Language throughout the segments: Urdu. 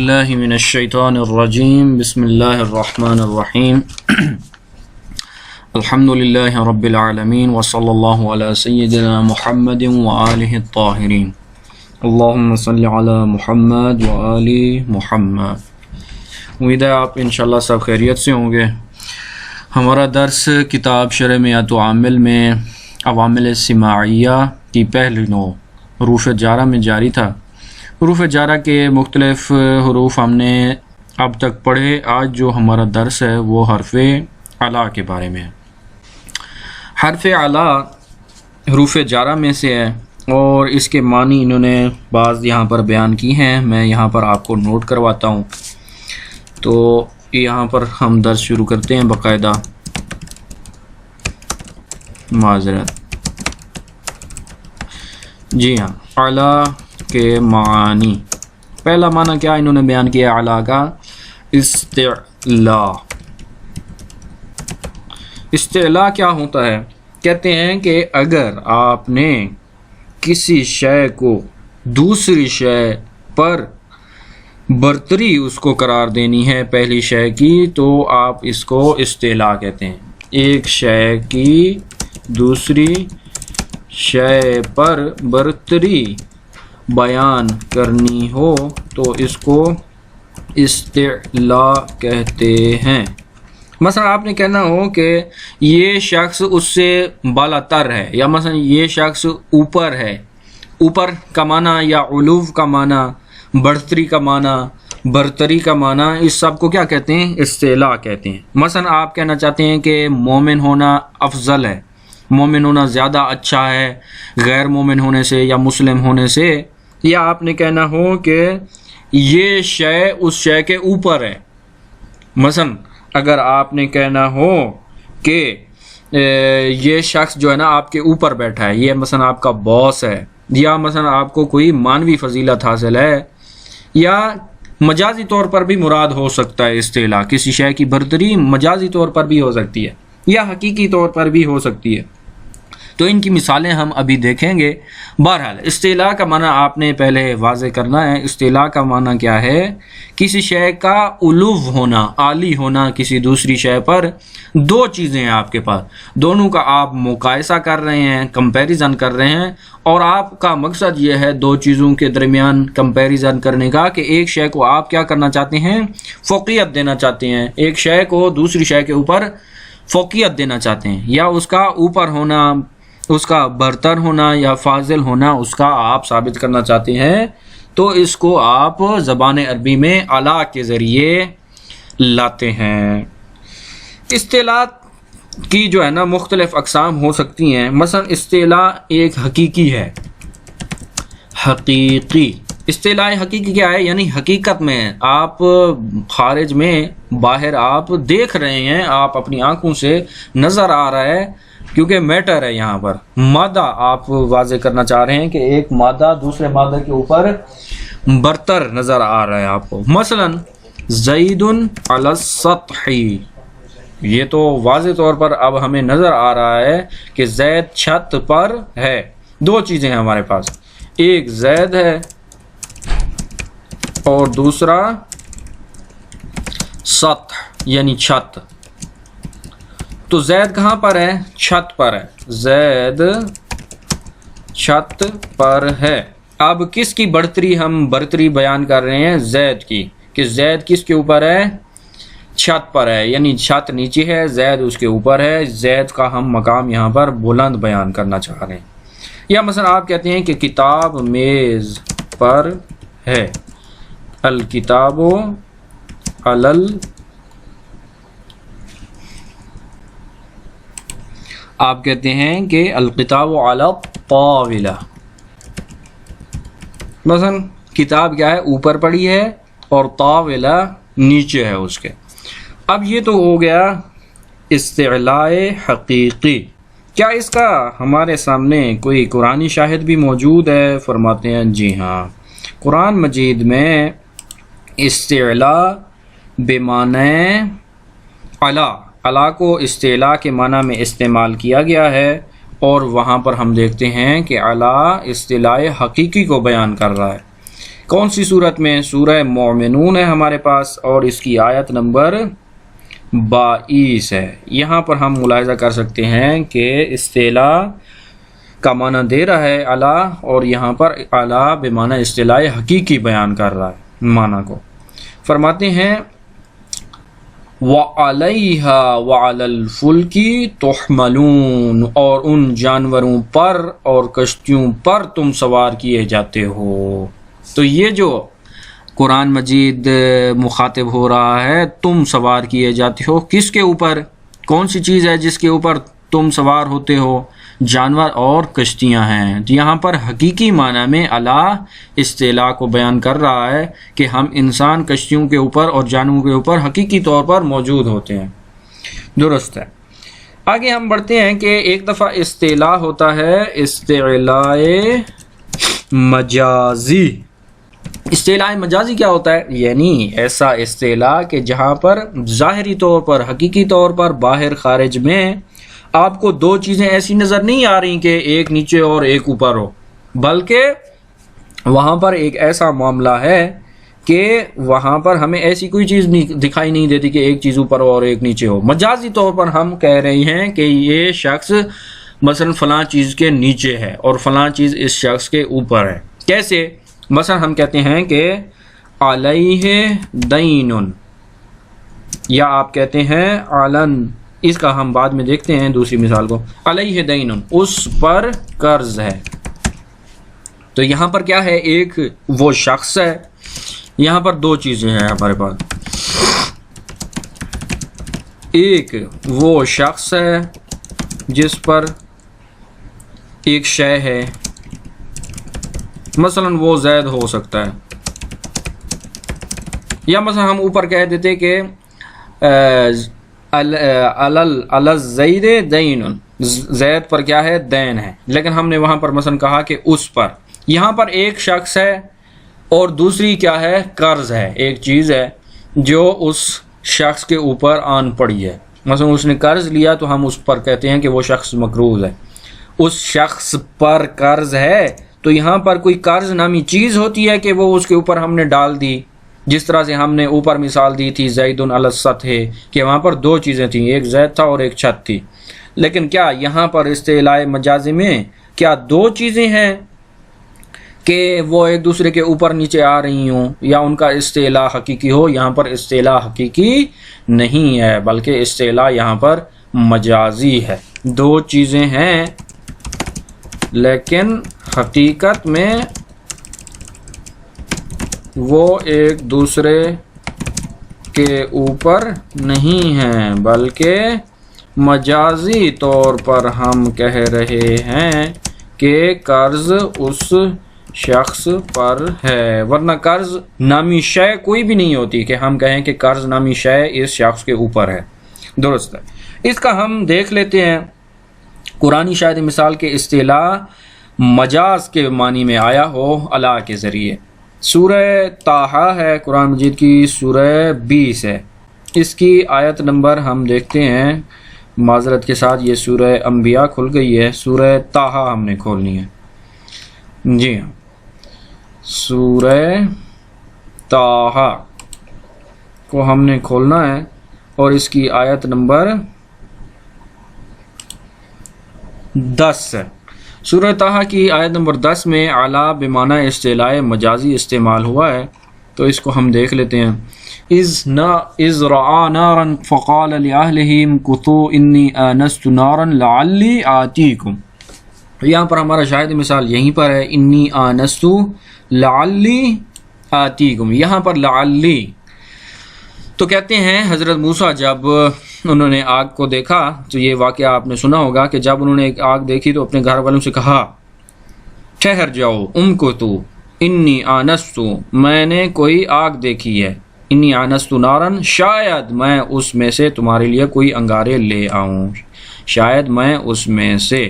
باللہ من الشیطان الرجیم بسم اللہ الرحمن الرحیم الحمد للہ رب العالمین وصلی اللہ علی سیدنا محمد وآلہ الطاہرین اللہم صلی علی محمد وآل محمد۔ امید ہے آپ انشاءاللہ سب خیریت سے ہوں گے۔ ہمارا درس کتاب شرح میات عامل میں عوامل سماعیہ کی پہلی نوع حروف جارہ میں جاری تھا۔ حروف جارہ کے مختلف حروف ہم نے اب تک پڑھے۔ آج جو ہمارا درس ہے وہ حرف علا کے بارے میں ہے۔ حرف علا حروف جارہ میں سے ہے اور اس کے معنی انہوں نے بعض یہاں پر بیان کی ہیں، میں یہاں پر آپ کو نوٹ کرواتا ہوں۔ تو یہاں پر ہم درس شروع کرتے ہیں باقاعدہ، معذرت۔ جی ہاں، علا کے معنی، پہلا معنی کیا انہوں نے بیان کیا علا کا؟ استعلاء۔ استعلاء کیا ہوتا ہے؟ کہتے ہیں کہ اگر آپ نے کسی شے کو دوسری شے پر برتری اس کو قرار دینی ہے پہلی شے کی، تو آپ اس کو استعلاء کہتے ہیں۔ ایک شے کی دوسری شے پر برتری بیان کرنی ہو تو اس کو استعلاء کہتے ہیں۔ مثلا آپ نے کہنا ہو کہ یہ شخص اس سے بالا تر ہے، یا مثلا یہ شخص اوپر ہے۔ اوپر کا معنی یا علو کا معنی، بڑھتری کا معنی، برتری کا معنی، اس سب کو کیا کہتے ہیں؟ استعلاء کہتے ہیں۔ مثلا آپ کہنا چاہتے ہیں کہ مومن ہونا افضل ہے، مومن ہونا زیادہ اچھا ہے غیر مومن ہونے سے یا مسلم ہونے سے، یا آپ نے کہنا ہو کہ یہ شے اس شے کے اوپر ہے۔ مثلا اگر آپ نے کہنا ہو کہ یہ شخص جو ہے نا آپ کے اوپر بیٹھا ہے، یہ مثلا آپ کا باس ہے، یا مثلا آپ کو کوئی مانوی فضیلت حاصل ہے، یا مجازی طور پر بھی مراد ہو سکتا ہے استعلاء، کسی شے کی برتری مجازی طور پر بھی ہو سکتی ہے یا حقیقی طور پر بھی ہو سکتی ہے۔ تو ان کی مثالیں ہم ابھی دیکھیں گے۔ بہرحال استعلاء کا معنی آپ نے پہلے واضح کرنا ہے۔ استعلاء کا معنی کیا ہے؟ کسی شے کا علو ہونا، عالی ہونا کسی دوسری شے پر۔ دو چیزیں ہیں آپ کے پاس، دونوں کا آپ مقایسہ کر رہے ہیں، کمپیریزن کر رہے ہیں، اور آپ کا مقصد یہ ہے دو چیزوں کے درمیان کمپیریزن کرنے کا کہ ایک شے کو آپ کیا کرنا چاہتے ہیں؟ فوقیت دینا چاہتے ہیں۔ ایک شے کو دوسری شے کے اوپر فوقیت دینا چاہتے ہیں، یا اس کا اوپر ہونا، اس کا برتر ہونا یا فاضل ہونا، اس کا آپ ثابت کرنا چاہتے ہیں۔ تو اس کو آپ زبان عربی میں علا کے ذریعے لاتے ہیں۔ استعلاء کی جو ہے نا مختلف اقسام ہو سکتی ہیں۔ مثلا استعلاء ایک حقیقی ہے، حقیقی۔ استعلاء حقیقی کیا ہے؟ یعنی حقیقت میں آپ خارج میں باہر آپ دیکھ رہے ہیں، آپ اپنی آنکھوں سے نظر آ رہا ہے، کیونکہ میٹر ہے یہاں پر، مادہ آپ واضح کرنا چاہ رہے ہیں کہ ایک مادہ دوسرے مادہ کے اوپر برتر نظر آ رہا ہے آپ کو۔ مثلا زید علی السطح، یہ تو واضح طور پر اب ہمیں نظر آ رہا ہے کہ زید چھت پر ہے۔ دو چیزیں ہیں ہمارے پاس، ایک زید ہے اور دوسرا سطح یعنی چھت۔ تو زید کہاں پر ہے؟ چھت پر ہے۔ زید چھت پر ہے۔ اب کس کی برتری ہم برتری بیان کر رہے ہیں؟ زید کی، کہ زید کس کے اوپر ہے؟ چھت پر ہے، یعنی چھت نیچے ہے، زید اس کے اوپر ہے۔ زید کا ہم مقام یہاں پر بلند بیان کرنا چاہ رہے ہیں۔ یا مثلا آپ کہتے ہیں کہ کتاب میز پر ہے، الکتاب علل، آپ کہتے ہیں کہ الکتاب علی الطاولہ۔ مثلا کتاب کیا ہے؟ اوپر پڑی ہے، اور طاولہ نیچے ہے اس کے۔ اب یہ تو ہو گیا استعلاء حقیقی۔ کیا اس کا ہمارے سامنے کوئی قرآنی شاہد بھی موجود ہے؟ فرماتے ہیں جی ہاں، قرآن مجید میں استعلاء بمعنی علا، علا کو استعلاء کے معنی میں استعمال کیا گیا ہے، اور وہاں پر ہم دیکھتے ہیں کہ علا استعلاء حقیقی کو بیان کر رہا ہے۔ کون سی صورت میں؟ سورہ مومنون ہے ہمارے پاس، اور اس کی آیت نمبر 22 ہے۔ یہاں پر ہم ملاحظہ کر سکتے ہیں کہ استعلاء کا معنی دے رہا ہے اعلیٰ، اور یہاں پر اعلیٰ بمعنی استعلاء حقیقی بیان کر رہا ہے معنی کو۔ فرماتے ہیں وَعَلَيْهَا وَعَلَى الْفُلْكِ تُحْمَلُونَ، اور ان جانوروں پر اور کشتیوں پر تم سوار کیے جاتے ہو۔ تو یہ جو قرآن مجید مخاطب ہو رہا ہے، تم سوار کیے جاتے ہو کس کے اوپر؟ کون سی چیز ہے جس کے اوپر تم سوار ہوتے ہو؟ جانور اور کشتیاں ہیں۔ یہاں پر حقیقی معنی میں اعلیٰ استعلاء کو بیان کر رہا ہے کہ ہم انسان کشتیوں کے اوپر اور جانوروں کے اوپر حقیقی طور پر موجود ہوتے ہیں۔ درست ہے۔ آگے ہم بڑھتے ہیں کہ ایک دفعہ استعلاء ہوتا ہے استعلاء مجازی۔ استعلاء مجازی کیا ہوتا ہے؟ یعنی ایسا استعلاء کہ جہاں پر ظاہری طور پر، حقیقی طور پر، باہر خارج میں آپ کو دو چیزیں ایسی نظر نہیں آ رہی کہ ایک نیچے اور ایک اوپر ہو، بلکہ وہاں پر ایک ایسا معاملہ ہے کہ وہاں پر ہمیں ایسی کوئی چیز دکھائی نہیں دیتی کہ ایک چیز اوپر ہو اور ایک نیچے ہو۔ مجازی طور پر ہم کہہ رہے ہیں کہ یہ شخص مثلا فلاں چیز کے نیچے ہے اور فلاں چیز اس شخص کے اوپر ہے۔ کیسے؟ مثلا ہم کہتے ہیں کہ علیہ دین، یا آپ کہتے ہیں علن، اس کا ہم بعد میں دیکھتے ہیں دوسری مثال کو۔ علیہ دین، اس پر قرض ہے۔ تو یہاں پر کیا ہے؟ ایک وہ شخص ہے، یہاں پر دو چیزیں ہیں ہمارے پاس۔ ایک وہ شخص ہے جس پر ایک شے ہے، مثلا وہ زید ہو سکتا ہے، یا مثلا ہم اوپر کہہ دیتے کہ الزید دین، زید پر کیا ہے؟ دین ہے، لیکن ہم نے وہاں پر مثلا کہا کہ اس پر۔ یہاں پر ایک شخص ہے اور دوسری کیا ہے؟ قرض ہے، ایک چیز ہے جو اس شخص کے اوپر آن پڑی ہے۔ مثلا اس نے قرض لیا تو ہم اس پر کہتے ہیں کہ وہ شخص مقروض ہے۔ اس شخص پر قرض ہے، تو یہاں پر کوئی قرض نامی چیز ہوتی ہے کہ وہ اس کے اوپر ہم نے ڈال دی، جس طرح سے ہم نے اوپر مثال دی تھی زید علی السطح، کہ وہاں پر دو چیزیں تھیں، ایک زید تھا اور ایک چھت تھی۔ لیکن کیا یہاں پر استعلاء مجازی میں کیا دو چیزیں ہیں کہ وہ ایک دوسرے کے اوپر نیچے آ رہی ہوں، یا ان کا استعلاء حقیقی ہو؟ یہاں پر استعلاء حقیقی نہیں ہے، بلکہ استعلاء یہاں پر مجازی ہے۔ دو چیزیں ہیں لیکن حقیقت میں وہ ایک دوسرے کے اوپر نہیں ہیں، بلکہ مجازی طور پر ہم کہہ رہے ہیں کہ قرض اس شخص پر ہے، ورنہ قرض نامی شے کوئی بھی نہیں ہوتی کہ ہم کہیں کہ قرض نامی شے اس شخص کے اوپر ہے۔ درست ہے۔ اس کا ہم دیکھ لیتے ہیں قرآنی شاید مثال کے استعلاء مجاز کے معنی میں آیا ہو اعلیٰ کے ذریعے۔ سورہ طٰہٰ ہے قرآن مجید کی، سورہ 20 ہے، اس کی آیت نمبر ہم دیکھتے ہیں۔ معذرت کے ساتھ یہ سورہ انبیاء کھل گئی ہے، سورہ طٰہٰ ہم نے کھولنی ہے۔ جی ہاں، سورہ طٰہٰ کو ہم نے کھولنا ہے، اور اس کی آیت نمبر 10 ہے۔ سورہ طٰہٰ کی آیت نمبر 10 میں اعلیٰ بمعنی استعلاء مجازی استعمال ہوا ہے، تو اس کو ہم دیکھ لیتے ہیں۔ اذ رعا نارا فقال لأهله امكثوا انی آنست نارا لعلی آتیکم۔ یہاں پر ہمارا شاہد مثال یہیں پر ہے، انی آنست لعلی آتیکم، یہاں پر لعلی۔ تو کہتے ہیں حضرت موسیٰ جب انہوں نے آگ کو دیکھا، تو یہ واقعہ آپ نے سنا ہوگا کہ جب انہوں نے ایک آگ دیکھی تو اپنے گھر والوں سے کہا ٹھہر جاؤ، امکثوا انی آنست، میں نے کوئی آگ دیکھی ہے، انی آنست نارن، شاید میں اس میں سے تمہارے لیے کوئی انگارے لے آؤں، شاید میں اس میں سے،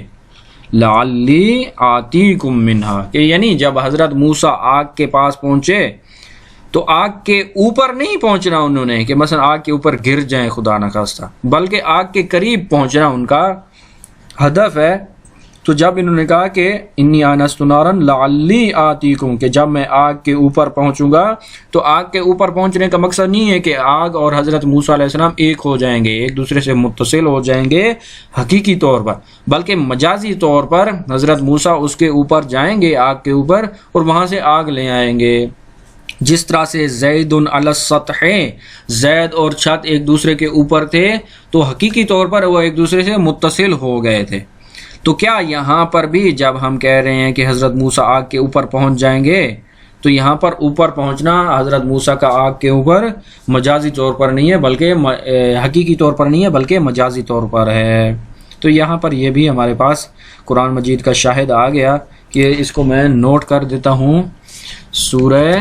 لعلی آتیکم منہا، کہ یعنی جب حضرت موسیٰ آگ کے پاس پہنچے تو آگ کے اوپر نہیں پہنچنا انہوں نے کہ مثلا آگ کے اوپر گر جائیں خدا نخواستہ، بلکہ آگ کے قریب پہنچنا ان کا ہدف ہے۔ تو جب انہوں نے کہا کہ انی آنست نارن لعلی آتیکم، کہ جب میں آگ کے اوپر پہنچوں گا، تو آگ کے اوپر پہنچنے کا مقصد نہیں ہے کہ آگ اور حضرت موسیٰ علیہ السلام ایک ہو جائیں گے، ایک دوسرے سے متصل ہو جائیں گے حقیقی طور پر، بلکہ مجازی طور پر حضرت موسیٰ اس کے اوپر جائیں گے، آگ کے اوپر، اور وہاں سے آگ لے آئیں گے۔ جس طرح سے زید علی السطح، زید اور چھت ایک دوسرے کے اوپر تھے تو حقیقی طور پر وہ ایک دوسرے سے متصل ہو گئے تھے، تو کیا یہاں پر بھی جب ہم کہہ رہے ہیں کہ حضرت موسیٰ آگ کے اوپر پہنچ جائیں گے، تو یہاں پر اوپر پہنچنا حضرت موسیٰ کا آگ کے اوپر مجازی طور پر نہیں ہے، بلکہ حقیقی طور پر نہیں ہے، بلکہ مجازی طور پر ہے۔ تو یہاں پر یہ بھی ہمارے پاس قرآن مجید کا شاہد آ گیا کہ اس کو میں نوٹ کر دیتا ہوں، سورہ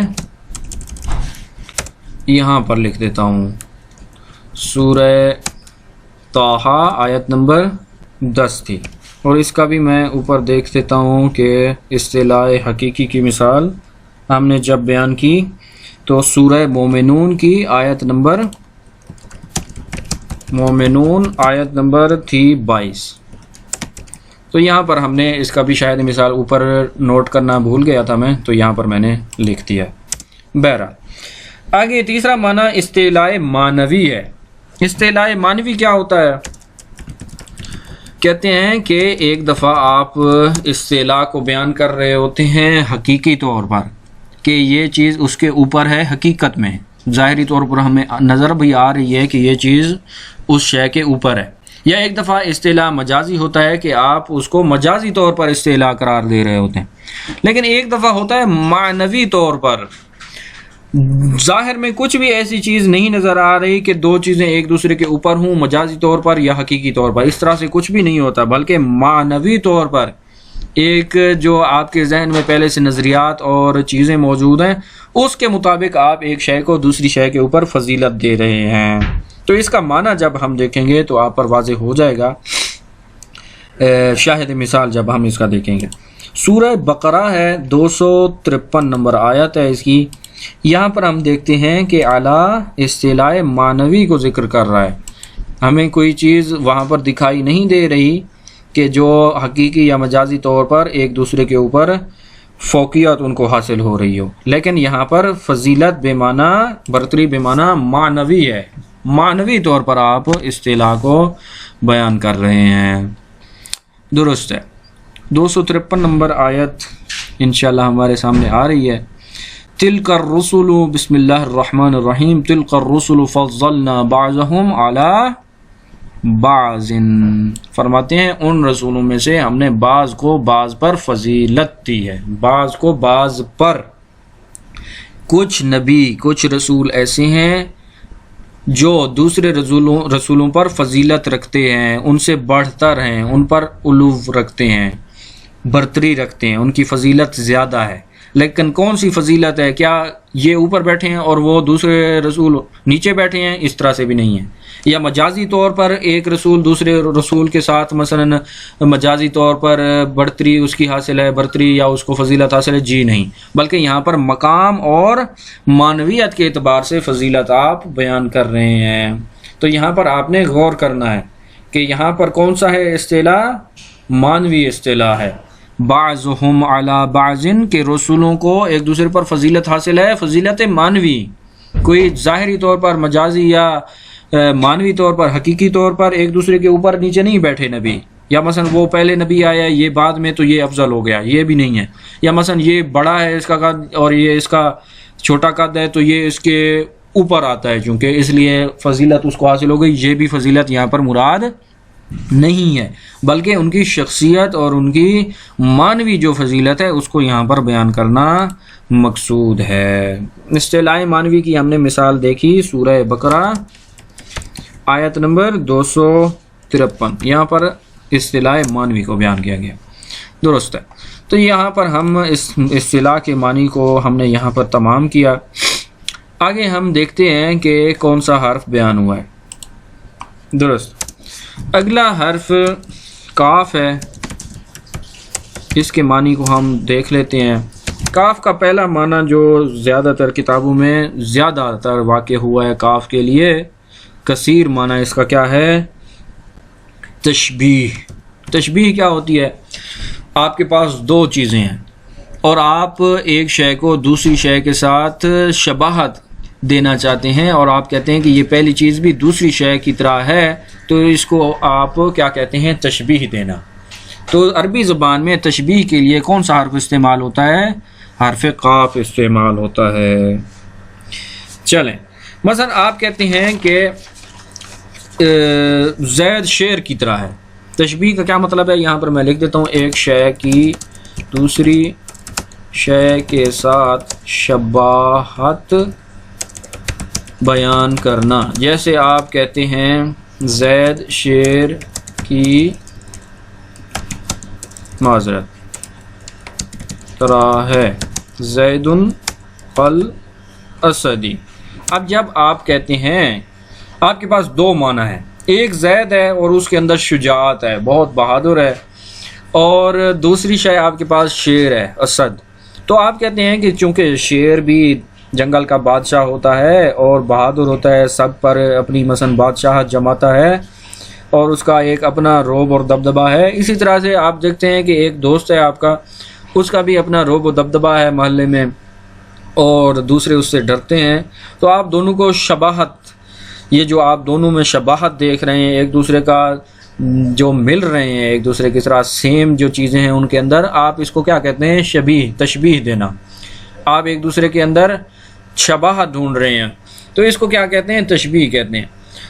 یہاں پر لکھ دیتا ہوں، سورہ طٰہٰ آیت نمبر 10 تھی، اور اس کا بھی میں اوپر دیکھ دیتا ہوں کہ اصطلاح حقیقی کی مثال ہم نے جب بیان کی تو سورہ مومنون کی آیت نمبر تھی 22۔ تو یہاں پر ہم نے اس کا بھی شاید مثال اوپر نوٹ کرنا بھول گیا تھا میں، تو یہاں پر میں نے لکھ دیا۔ بہرحال آگے تیسرا معنی اصطلاح معنوی ہے۔ اصطلاح معنوی کیا ہوتا ہے؟ کہتے ہیں کہ ایک دفعہ آپ اصطلاح کو بیان کر رہے ہوتے ہیں حقیقی طور پر کہ یہ چیز اس کے اوپر ہے، حقیقت میں ظاہری طور پر ہمیں نظر بھی آ رہی ہے کہ یہ چیز اس شے کے اوپر ہے، یا ایک دفعہ اصطلاح مجازی ہوتا ہے کہ آپ اس کو مجازی طور پر اصطلاح قرار دے رہے ہوتے ہیں، لیکن ایک دفعہ ہوتا ہے معنوی طور پر، ظاہر میں کچھ بھی ایسی چیز نہیں نظر آ رہی کہ دو چیزیں ایک دوسرے کے اوپر ہوں، مجازی طور پر یا حقیقی طور پر، اس طرح سے کچھ بھی نہیں ہوتا، بلکہ معنوی طور پر ایک جو آپ کے ذہن میں پہلے سے نظریات اور چیزیں موجود ہیں اس کے مطابق آپ ایک شے کو دوسری شے کے اوپر فضیلت دے رہے ہیں۔ تو اس کا معنی جب ہم دیکھیں گے تو آپ پر واضح ہو جائے گا، شاہد مثال جب ہم اس کا دیکھیں گے۔ سورہ بقرہ ہے، 253 نمبر آیت ہے اس کی، یہاں پر ہم دیکھتے ہیں کہ اعلیٰ اصطلاح معنوی کو ذکر کر رہا ہے، ہمیں کوئی چیز وہاں پر دکھائی نہیں دے رہی کہ جو حقیقی یا مجازی طور پر ایک دوسرے کے اوپر فوقیت ان کو حاصل ہو رہی ہو، لیکن یہاں پر فضیلت بے معنی، برتری بے معنی معنوی ہے، معنوی طور پر آپ اصطلاح کو بیان کر رہے ہیں۔ درست ہے۔ 253 نمبر آیت انشاءاللہ ہمارے سامنے آ رہی ہے۔ تلک الرسل، بسم اللہ الرحمن الرحیم، تلک الرسل فضلنا بعضهم علی بعض، فرماتے ہیں ان رسولوں میں سے ہم نے بعض کو بعض پر فضیلت دی ہے، بعض کو بعض پر۔ کچھ نبی، کچھ رسول ایسے ہیں جو دوسرے رسولوں پر فضیلت رکھتے ہیں، ان سے بڑھ کر ہیں، ان پر علو رکھتے ہیں، برتری رکھتے ہیں، ان کی فضیلت زیادہ ہے۔ لیکن کون سی فضیلت ہے؟ کیا یہ اوپر بیٹھے ہیں اور وہ دوسرے رسول نیچے بیٹھے ہیں؟ اس طرح سے بھی نہیں ہے۔ یا مجازی طور پر ایک رسول دوسرے رسول کے ساتھ مثلا مجازی طور پر برتری اس کی حاصل ہے، برتری یا اس کو فضیلت حاصل ہے؟ جی نہیں، بلکہ یہاں پر مقام اور معنویت کے اعتبار سے فضیلت آپ بیان کر رہے ہیں۔ تو یہاں پر آپ نے غور کرنا ہے کہ یہاں پر کون سا ہے اصطلاح؟ معنوی اصطلاح ہے۔ بعضهم علی بعض، کے رسولوں کو ایک دوسرے پر فضیلت حاصل ہے، فضیلت معنوی، کوئی ظاہری طور پر مجازی یا معنوی طور پر حقیقی طور پر ایک دوسرے کے اوپر نیچے نہیں بیٹھے نبی، یا مثلا وہ پہلے نبی آیا یہ بعد میں تو یہ افضل ہو گیا، یہ بھی نہیں ہے۔ یا مثلا یہ بڑا ہے اس کا قد اور یہ اس کا چھوٹا قد ہے تو یہ اس کے اوپر آتا ہے چونکہ اس لیے فضیلت اس کو حاصل ہو گئی، یہ بھی فضیلت یہاں پر مراد نہیں ہے، بلکہ ان کی شخصیت اور ان کی معنوی جو فضیلت ہے اس کو یہاں پر بیان کرنا مقصود ہے۔ اصطلاح معنوی کی ہم نے مثال دیکھی سورہ بقرہ آیت نمبر 253، یہاں پر اصطلاح معنوی کو بیان کیا گیا۔ درست ہے۔ تو یہاں پر ہم اس اصطلاح کے معنی کو ہم نے یہاں پر تمام کیا۔ آگے ہم دیکھتے ہیں کہ کون سا حرف بیان ہوا ہے۔ درست۔ اگلا حرف کاف ہے، اس کے معنی کو ہم دیکھ لیتے ہیں۔ کاف کا پہلا معنی جو زیادہ تر کتابوں میں زیادہ تر واقع ہوا ہے کاف کے لیے، کثیر معنی اس کا کیا ہے؟ تشبیہ، تشبیہ کیا ہوتی ہے؟ آپ کے پاس دو چیزیں ہیں اور آپ ایک شے کو دوسری شے کے ساتھ شباہت دینا چاہتے ہیں، اور آپ کہتے ہیں کہ یہ پہلی چیز بھی دوسری شے کی طرح ہے، تو اس کو آپ کیا کہتے ہیں؟ تشبیہ دینا۔ تو عربی زبان میں تشبیہ کے لیے کون سا حرف استعمال ہوتا ہے؟ حرف قاف استعمال ہوتا ہے۔ چلیں، مثلا آپ کہتے ہیں کہ زید شیر کی طرح ہے۔ تشبیہ کا کیا مطلب ہے؟ یہاں پر میں لکھ دیتا ہوں، ایک شے کی دوسری شے کے ساتھ شباہت بیان کرنا۔ جیسے آپ کہتے ہیں زید شیر کی معذرت طرح ہے، زید قل اسدی۔ اب جب آپ کہتے ہیں، آپ کے پاس دو معنی ہیں، ایک زید ہے اور اس کے اندر شجاعت ہے، بہت بہادر ہے، اور دوسری شے آپ کے پاس شیر ہے، اسد۔ تو آپ کہتے ہیں کہ چونکہ شیر بھی جنگل کا بادشاہ ہوتا ہے اور بہادر ہوتا ہے، سب پر اپنی مثلا بادشاہت جماتا ہے اور اس کا ایک اپنا رعب اور دبدبہ ہے، اسی طرح سے آپ دیکھتے ہیں کہ ایک دوست ہے آپ کا، اس کا بھی اپنا رعب و دبدبہ ہے محلے میں، اور دوسرے اس سے ڈرتے ہیں۔ تو آپ دونوں کو شباہت، یہ جو آپ دونوں میں شباہت دیکھ رہے ہیں، ایک دوسرے کا جو مل رہے ہیں، ایک دوسرے کی طرح سیم جو چیزیں ہیں ان کے اندر، آپ اس کو کیا کہتے ہیں؟ شبیہ، تشبیہ دینا۔ آپ ایک دوسرے کے اندر شباہت ڈھونڈ رہے ہیں، تو اس کو کیا کہتے ہیں؟ تشبیہ کہتے ہیں۔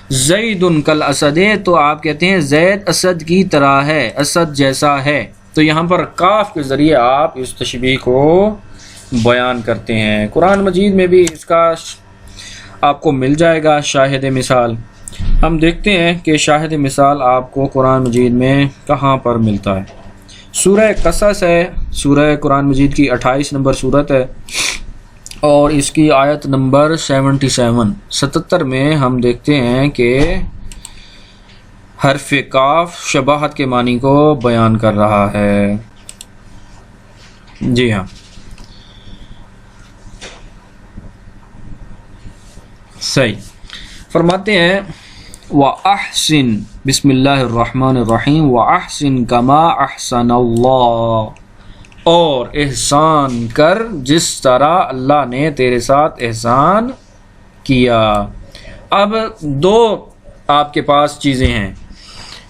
زید کل اسد، تو آپ کہتے ہیں زید اسد کی طرح ہے، اسد جیسا ہے۔ تو یہاں پر کاف کے ذریعے آپ اس تشبیہ کو بیان کرتے ہیں۔ قرآن مجید میں بھی اس کا آپ کو مل جائے گا شاہد مثال۔ ہم دیکھتے ہیں کہ شاہد مثال آپ کو قرآن مجید میں کہاں پر ملتا ہے۔ سورہ قصص ہے، سورہ قرآن مجید کی 28 نمبر سورت ہے، اور اس کی آیت نمبر 77 میں ہم دیکھتے ہیں کہ حرف کاف شباہت کے معنی کو بیان کر رہا ہے۔ جی ہاں، صحیح فرماتے ہیں وَأَحْسِن، بسم اللہ الرحمن الرحیم، وَأَحْسِن كَمَا أَحْسَنَ اللَّهُ، اور احسان کر جس طرح اللہ نے تیرے ساتھ احسان کیا۔ اب دو آپ کے پاس چیزیں ہیں،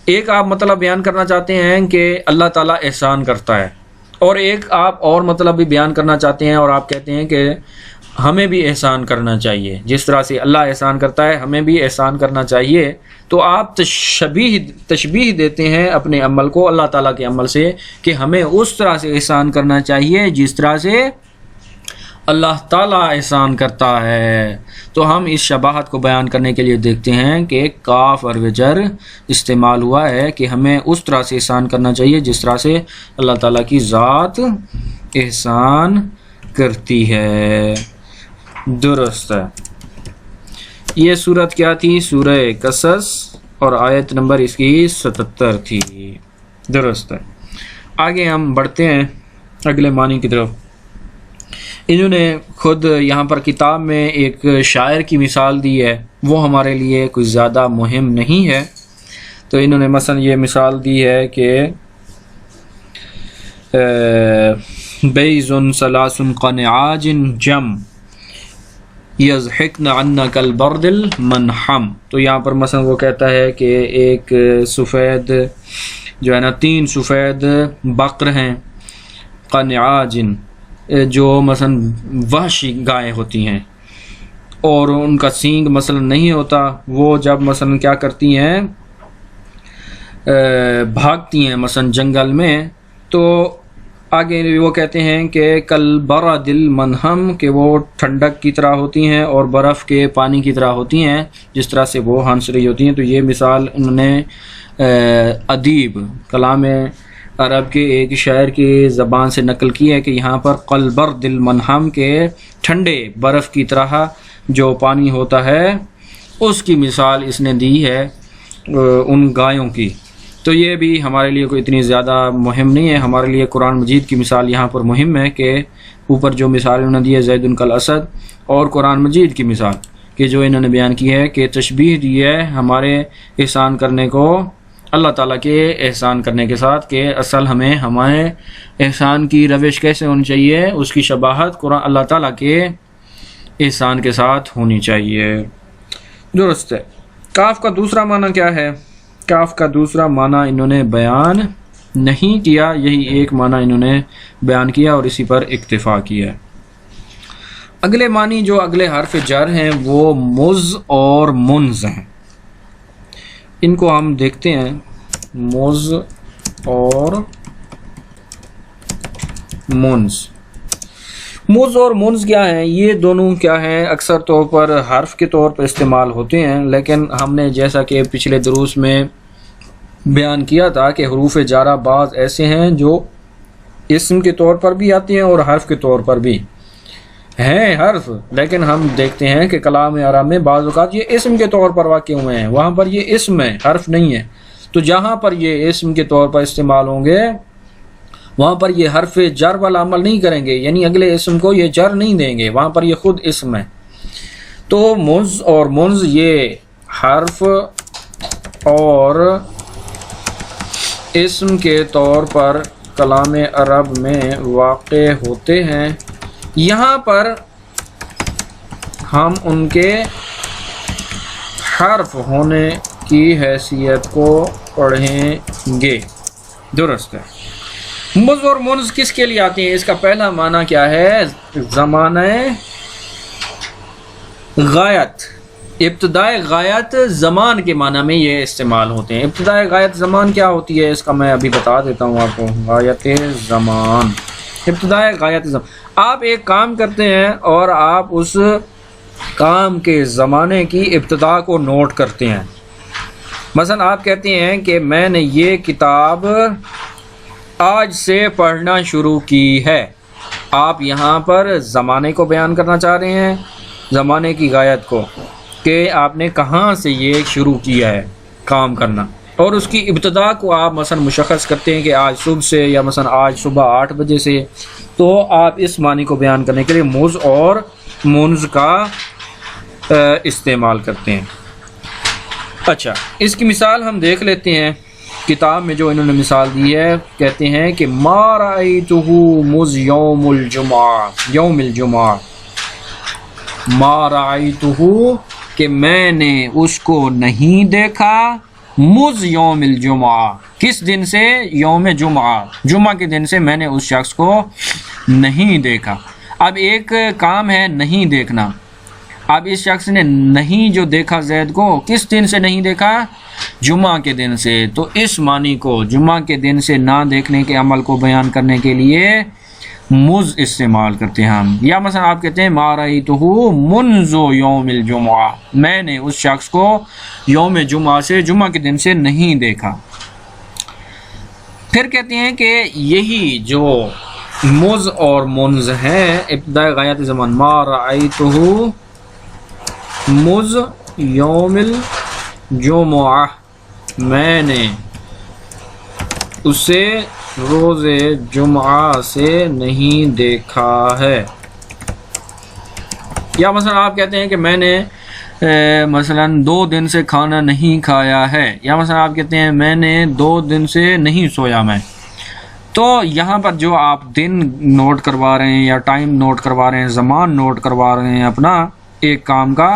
ایک آپ مطلب بیان کرنا چاہتے ہیں کہ اللہ تعالیٰ احسان کرتا ہے، اور ایک آپ اور مطلب بھی بیان کرنا چاہتے ہیں اور آپ کہتے ہیں کہ ہمیں بھی احسان کرنا چاہیے، جس طرح سے اللہ احسان کرتا ہے ہمیں بھی احسان کرنا چاہیے۔ تو آپ تشبیہ دیتے ہیں اپنے عمل کو اللہ تعالیٰ کے عمل سے، کہ ہمیں اس طرح سے احسان کرنا چاہیے جس طرح سے اللہ تعالیٰ احسان کرتا ہے۔ تو ہم اس شباہت کو بیان کرنے کے لیے دیکھتے ہیں کہ کاف اور وجر استعمال ہوا ہے کہ ہمیں اس طرح سے احسان کرنا چاہیے جس طرح سے اللہ تعالیٰ کی ذات احسان کرتی ہے۔ درست ہے۔ یہ سورت کیا تھی؟ سورہ قصص، اور آیت نمبر اس کی 77 تھی۔ درست ہے۔ آگے ہم بڑھتے ہیں اگلے معنی کی طرف۔ انہوں نے خود یہاں پر کتاب میں ایک شاعر کی مثال دی ہے، وہ ہمارے لیے کچھ زیادہ مہم نہیں ہے۔ تو انہوں نے مثلا یہ مثال دی ہے کہ بیض ثلاث قنعاج جم یضحکن عنک البرد المنحم۔ تو یہاں پر مثلا وہ کہتا ہے کہ ایک سفید جو ہے نا، 3 سفید بقر ہیں، قنعاج جو مثلا وحشی گائیں ہوتی ہیں، اور ان کا سینگ مثلا نہیں ہوتا، وہ جب مثلا کیا کرتی ہیں، بھاگتی ہیں مثلا جنگل میں، تو آگے وہ کہتے ہیں کہ کل برد المنہم، کہ وہ ٹھنڈک کی طرح ہوتی ہیں اور برف کے پانی کی طرح ہوتی ہیں، جس طرح سے وہ ہنس رہی ہوتی ہیں۔ تو یہ مثال انہوں نے ادیب کلام عرب کے ایک شاعر کی زبان سے نقل کی ہے کہ یہاں پر قل برد المنہم کے ٹھنڈے برف کی طرح جو پانی ہوتا ہے اس کی مثال اس نے دی ہے ان گایوں کی۔ تو یہ بھی ہمارے لیے کوئی اتنی زیادہ مہم نہیں ہے، ہمارے لیے قرآن مجید کی مثال یہاں پر مہم ہے کہ اوپر جو مثال انہوں نے دی ہے زید کل اسد، اور قرآن مجید کی مثال کہ جو انہوں نے بیان کی ہے کہ تشبیہ دی ہے ہمارے احسان کرنے کو اللہ تعالیٰ کے احسان کرنے کے ساتھ کہ اصل ہمیں ہمارے احسان کی روش کیسے ہونی چاہیے، اس کی شباہت قرآن اللہ تعالیٰ کے احسان کے ساتھ ہونی چاہیے. درست ہے. کاف کا دوسرا معنی کیا ہے؟ کاف کا دوسرا معنی انہوں نے بیان نہیں کیا، یہی ایک معنی انہوں نے بیان کیا اور اسی پر اکتفا کیا. اگلے معنی جو اگلے حرف جر ہیں وہ مز اور منز ہیں. ان کو ہم دیکھتے ہیں. مز اور منز. مز اور منز کیا ہیں؟ یہ دونوں کیا ہیں؟ اکثر طور پر حرف کے طور پر استعمال ہوتے ہیں، لیکن ہم نے جیسا کہ پچھلے دروس میں بیان کیا تھا کہ حروف جارہ بعض ایسے ہیں جو اسم کے طور پر بھی آتے ہیں اور حرف کے طور پر بھی ہیں حرف، لیکن ہم دیکھتے ہیں کہ کلام عرب میں بعض اوقات یہ اسم کے طور پر واقع ہوئے ہیں، وہاں پر یہ اسم ہے، حرف نہیں ہے. تو جہاں پر یہ اسم کے طور پر استعمال ہوں گے وہاں پر یہ حرف جر والا عمل نہیں کریں گے، یعنی اگلے اسم کو یہ جر نہیں دیں گے، وہاں پر یہ خود اسم ہے. تو مز اور منز یہ حرف اور اسم کے طور پر کلام عرب میں واقع ہوتے ہیں. یہاں پر ہم ان کے حرف ہونے کی حیثیت کو پڑھیں گے. درست ہے. مز اور منز کس کے لیے آتے ہیں؟ اس کا پہلا معنی کیا ہے؟ زمانہ غایت، ابتدائے غایت زمان کے معنی میں یہ استعمال ہوتے ہیں. ابتدائے غایت زمان کیا ہوتی ہے اس کا میں ابھی بتا دیتا ہوں آپ کو. غایت زمان، ابتدائے غایت زمان. آپ ایک کام کرتے ہیں اور آپ اس کام کے زمانے کی ابتدا کو نوٹ کرتے ہیں. مثلا آپ کہتے ہیں کہ میں نے یہ کتاب آج سے پڑھنا شروع کی ہے. آپ یہاں پر زمانے کو بیان کرنا چاہ رہے ہیں، زمانے کی غایت کو، کہ آپ نے کہاں سے یہ شروع کیا ہے کام کرنا، اور اس کی ابتدا کو آپ مثلا مشخص کرتے ہیں کہ آج صبح سے، یا مثلا آج صبح 8 بجے سے. تو آپ اس معنی کو بیان کرنے کے لیے مز اور منز کا استعمال کرتے ہیں. اچھا، اس کی مثال ہم دیکھ لیتے ہیں. کتاب میں جو انہوں نے مثال دی ہے، کہتے ہیں کہ ما رأیتہ مز یوم الجمعہ، یوم الجمعہ. ما رأیتہ کہ میں نے اس کو نہیں دیکھا، مز یوم الجمعہ کس دن سے؟ یوم جمعہ، جمعہ کے دن سے میں نے اس شخص کو نہیں دیکھا. اب ایک کام ہے نہیں دیکھنا. اب اس شخص نے نہیں جو دیکھا زید کو، کس دن سے نہیں دیکھا؟ جمعہ کے دن سے. تو اس معنی کو، جمعہ کے دن سے نہ دیکھنے کے عمل کو بیان کرنے کے لیے مز استعمال کرتے ہیں ہم. یا مثلا آپ کہتے ہیں ما رأیتہ منذ یوم الجمعہ، میں نے اس شخص کو یوم جمعہ سے، جمعہ کے دن سے نہیں دیکھا. پھر کہتے ہیں کہ یہی جو مز اور منز ہیں ابتدائی غایت زمان. ما رأیتہ مز یوم الجمعہ، میں نے اسے روز جمعہ سے نہیں دیکھا ہے. یا مثلا آپ کہتے ہیں کہ میں نے مثلا 2 دن سے کھانا نہیں کھایا ہے. یا مثلا آپ کہتے ہیں میں نے 2 دن سے نہیں سویا میں. تو یہاں پر جو آپ دن نوٹ کروا رہے ہیں یا ٹائم نوٹ کروا رہے ہیں، زمان نوٹ کروا رہے ہیں اپنا ایک کام کا،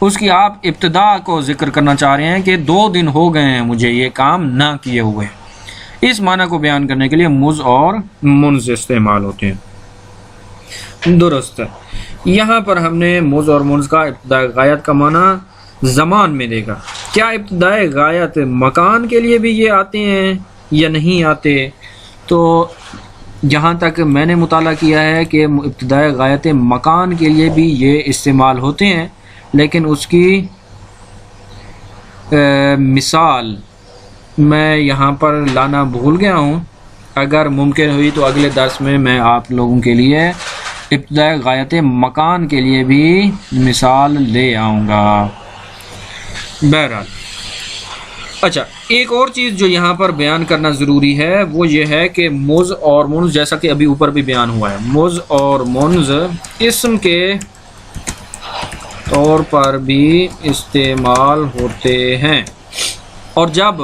اس کی آپ ابتدا کو ذکر کرنا چاہ رہے ہیں کہ 2 دن ہو گئے ہیں مجھے یہ کام نہ کیے ہوئے. اس معنی کو بیان کرنے کے لیے مز اور منز استعمال ہوتے ہیں. درست ہے. یہاں پر ہم نے مز اور منز کا ابتدائی غایت کا معنی زمان میں دیکھا. کیا ابتدائی غایت مکان کے لیے بھی یہ آتے ہیں یا نہیں آتے؟ تو جہاں تک میں نے مطالعہ کیا ہے کہ ابتدائی غایت مکان کے لیے بھی یہ استعمال ہوتے ہیں، لیکن اس کی مثال میں یہاں پر لانا بھول گیا ہوں. اگر ممکن ہوئی تو اگلے درس میں میں آپ لوگوں کے لیے ابتدائی غایت مکان کے لیے بھی مثال لے آؤں گا. بہرحال اچھا، ایک اور چیز جو یہاں پر بیان کرنا ضروری ہے وہ یہ ہے کہ مز اور منز، جیسا کہ ابھی اوپر بھی بیان ہوا ہے، مز اور منز اسم کے طور پر بھی استعمال ہوتے ہیں. اور جب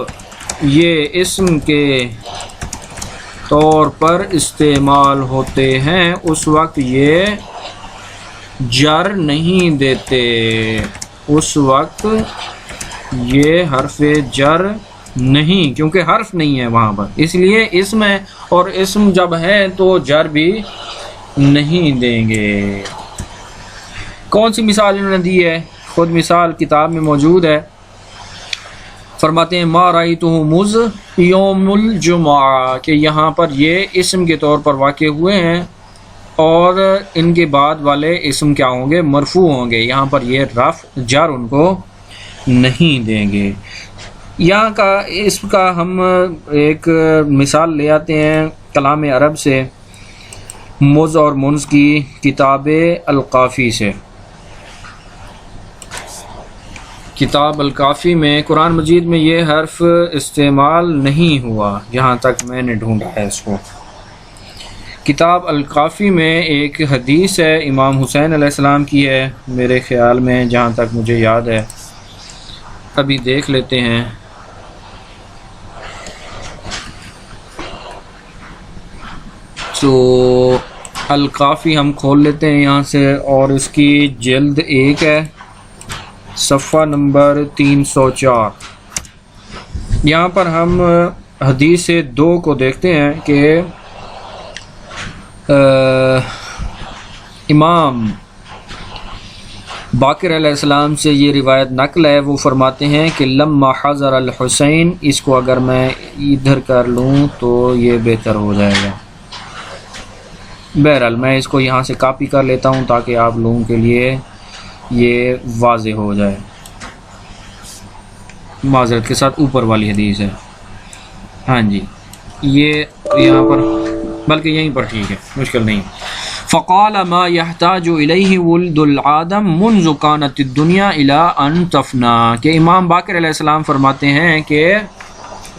یہ اسم کے طور پر استعمال ہوتے ہیں اس وقت یہ جر نہیں دیتے، اس وقت یہ حرف جر نہیں، کیونکہ حرف نہیں ہے وہاں پر، اس لیے اسم ہے، اور اسم جب ہے تو جر بھی نہیں دیں گے۔ کون سی مثال انہوں نے دی ہے؟ خود مثال کتاب میں موجود ہے، فرماتے ہیں ما رأیتہ مذ یوم الجمعہ، کہ یہاں پر یہ اسم کے طور پر واقع ہوئے ہیں اور ان کے بعد والے اسم کیا ہوں گے؟ مرفوع ہوں گے، یہاں پر یہ رفع جر ان کو نہیں دیں گے۔ یہاں کا اس کا ہم ایک مثال لے آتے ہیں کلام عرب سے، مز اور منز کی کتاب القافی سے۔ کتاب الکافی میں قرآن مجید میں یہ حرف استعمال نہیں ہوا، جہاں تک میں نے ڈھونڈا ہے اس کو۔ کتاب الکافی میں ایک حدیث ہے، امام حسین علیہ السلام کی ہے میرے خیال میں، جہاں تک مجھے یاد ہے، ابھی دیکھ لیتے ہیں۔ تو الکافی ہم کھول لیتے ہیں یہاں سے، اور اس کی جلد 1 ہے، صفحہ نمبر 304۔ یہاں پر ہم حدیث 2 کو دیکھتے ہیں کہ امام باقر علیہ السلام سے یہ روایت نقل ہے، وہ فرماتے ہیں کہ لما حضر الحسین، اس کو اگر میں ادھر کر لوں تو یہ بہتر ہو جائے گا۔ بہرحال میں اس کو یہاں سے کاپی کر لیتا ہوں تاکہ آپ لوگوں کے لیے یہ واضح ہو جائے۔ معذرت کے ساتھ اوپر والی حدیث ہے، ہاں جی، یہ یہاں پر، بلکہ یہیں پر ٹھیک ہے، مشکل نہیں۔ فقال ما يحتاج الیہ ولد العادم منذ كانت الدنيا الى ان تفنى، کہ امام باقر علیہ السلام فرماتے ہیں کہ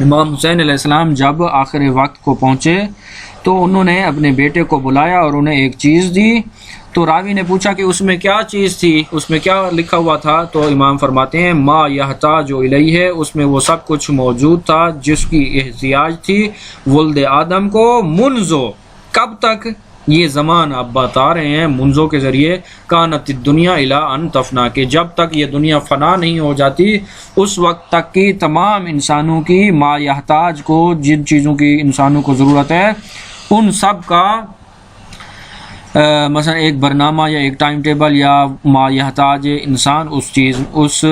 امام حسین علیہ السلام جب آخر وقت کو پہنچے تو انہوں نے اپنے بیٹے کو بلایا اور انہیں ایک چیز دی، تو راوی نے پوچھا کہ اس میں کیا چیز تھی، اس میں کیا لکھا ہوا تھا؟ تو امام فرماتے ہیں ما یحتاج الیہ، اس میں وہ سب کچھ موجود تھا جس کی احتیاج تھی ولد آدم کو، منذو، کب تک؟ یہ زمان آپ بتا رہے ہیں منذو کے ذریعے، کانت الدنیا الی ان تفنا، کہ جب تک یہ دنیا فنا نہیں ہو جاتی اس وقت تک کی تمام انسانوں کی ما یحتاج کو، جن چیزوں کی انسانوں کو ضرورت ہے، ان سب کا مثلا ایک برنامہ یا ایک ٹائم ٹیبل یا ما یحتاج انسان اس چیز، اس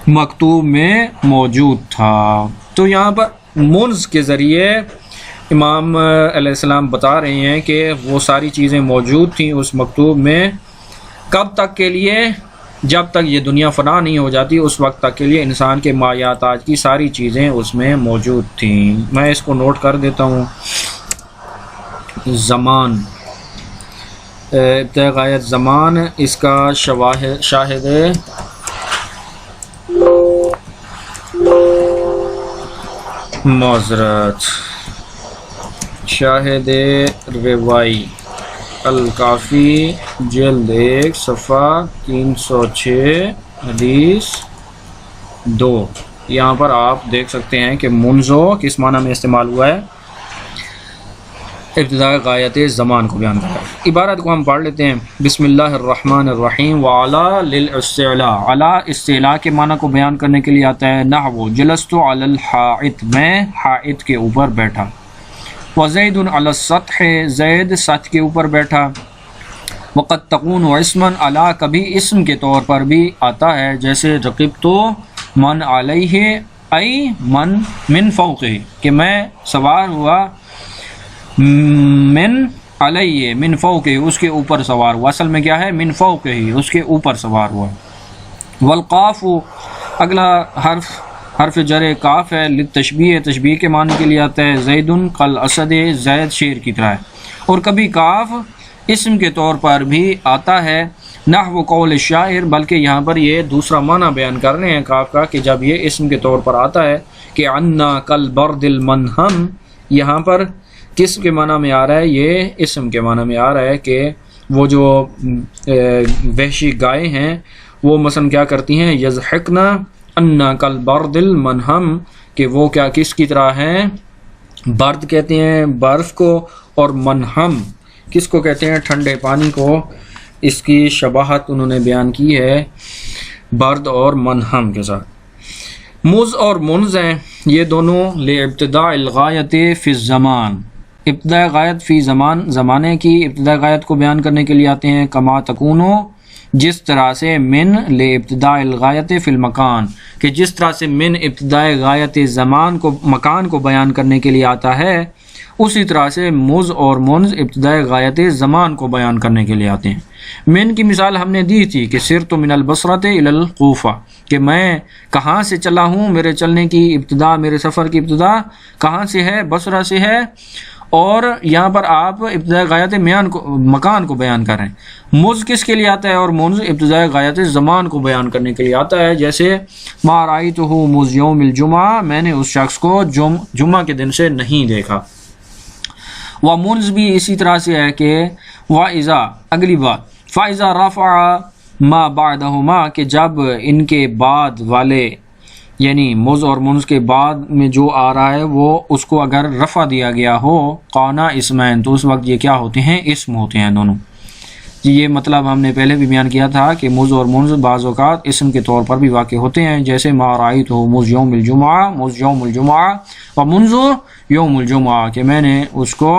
مکتوب میں موجود تھا۔ تو یہاں پر منز کے ذریعے امام علیہ السلام بتا رہے ہیں کہ وہ ساری چیزیں موجود تھیں اس مکتوب میں، کب تک کے لیے؟ جب تک یہ دنیا فنا نہیں ہو جاتی اس وقت تک کے لیے انسان کے ما یحتاج کی ساری چیزیں اس میں موجود تھیں۔ میں اس کو نوٹ کر دیتا ہوں۔ زمان، ابتداء غایت زمان، اس کا شاہد معذرت، شاہد روائی الکافی جلد 1 صفحہ 306 حدیث 2، یہاں پر آپ دیکھ سکتے ہیں کہ منذو کس معنی میں استعمال ہوا ہے، ابتداء غایت زمان کو بیان کرتا ہے۔ عبارت کو ہم پڑھ لیتے ہیں۔ بسم اللہ الرحمن الرحیم۔ وعلا للاستعلاء، علا استعلاء کے معنی کو بیان کرنے کے لیے آتا ہے۔ نحو جلست علی الحائط، میں حائط کے اوپر بیٹھا۔ وزید علی السطح، زید سطح کے اوپر بیٹھا۔ وقد تکون اسما علی، کبھی اسم کے طور پر بھی آتا ہے، جیسے رقبت من علیہ ای من فوقہ، کہ میں سوار ہوا من علیہ من فوقہ، اس کے اوپر سوار ہوا، اصل میں کیا ہے؟ من فوقہ، اس کے اوپر سوار ہوا۔ والقاف، اگلا حرف جر کاف ہے، للتشبیہ، تشبیہ کے معنی کے لیے آتا ہے۔ زید کالاسد، زید شیر کی طرح ہے۔ اور کبھی کاف اسم کے طور پر بھی آتا ہے، نحو قول الشاعر، بلکہ یہاں پر یہ دوسرا معنی بیان کر رہے ہیں کاف کا، کہ جب یہ اسم کے طور پر آتا ہے کہ عنا کالبرد المنہم، یہاں پر کس کے معنی میں آ رہا ہے؟ یہ اسم کے معنی میں آ رہا ہے کہ وہ جو وحشی گائے ہیں وہ مثلا کیا کرتی ہیں؟ یضحکنا انا کالبرد المنہم، کہ وہ کیا کس کی طرح ہیں؟ برد کہتے ہیں برف کو، اور منہم کس کو کہتے ہیں؟ ٹھنڈے پانی کو۔ اس کی شباہت انہوں نے بیان کی ہے برد اور منہم کے ساتھ۔ مز اور منز ہیں یہ دونوں لابتداء الغایت فی الزمان، ابتداء غایت فی زمان، زمانے کی ابتداء غایت کو بیان کرنے کے لیے آتے ہیں۔ کما تکونو جس طرح سے، من لابتداء الغایت فی المکان کہ جس طرح سے من ابتداء غایت زمان کو مکان کو بیان کرنے کے لیے آتا ہے، اسی طرح سے مز اور منز ابتداء غایت زمان کو بیان کرنے کے لیے آتے ہیں۔ من کی مثال ہم نے دی تھی کہ سرت من البصرۃ الی الکوفہ، کہ میں کہاں سے چلا ہوں، میرے چلنے کی ابتدا، میرے سفر کی ابتدا کہاں سے ہے؟ بصرہ سے ہے، اور یہاں پر آپ ابتداء غایت مکان کو بیان کر رہے ہیں۔ مز کس کے لیے آتا ہے اور منز ابتداء غایت زمان کو بیان کرنے کے لیے آتا ہے، جیسے ما رأیتہ مز یوم الجمعہ، میں نے اس شخص کو جمعہ کے دن سے نہیں دیکھا۔ ومنز بھی اسی طرح سے ہے کہ وَإِذَا اگلی بات فَإِذَا رَفَعَ مَا بَعْدَهُمَا کہ جب ان کے بعد والے یعنی مز اور منز کے بعد میں جو آ رہا ہے وہ اس کو اگر رفع دیا گیا ہو قانا اسمین تو اس وقت یہ کیا ہوتے ہیں؟ اسم ہوتے ہیں دونوں۔ یہ مطلب ہم نے پہلے بھی بیان کیا تھا کہ مز اور منز بعض اوقات اسم کے طور پر بھی واقع ہوتے ہیں، جیسے ما رأیتہ مز یوم الجمعہ، مز یوم الجمعہ، و منذ یوم الجمعہ کہ میں نے اس کو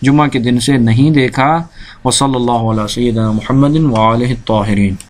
جمعہ کے دن سے نہیں دیکھا۔ وصلی اللہ علیہ سیدنا محمد وآلہ الطاہرین۔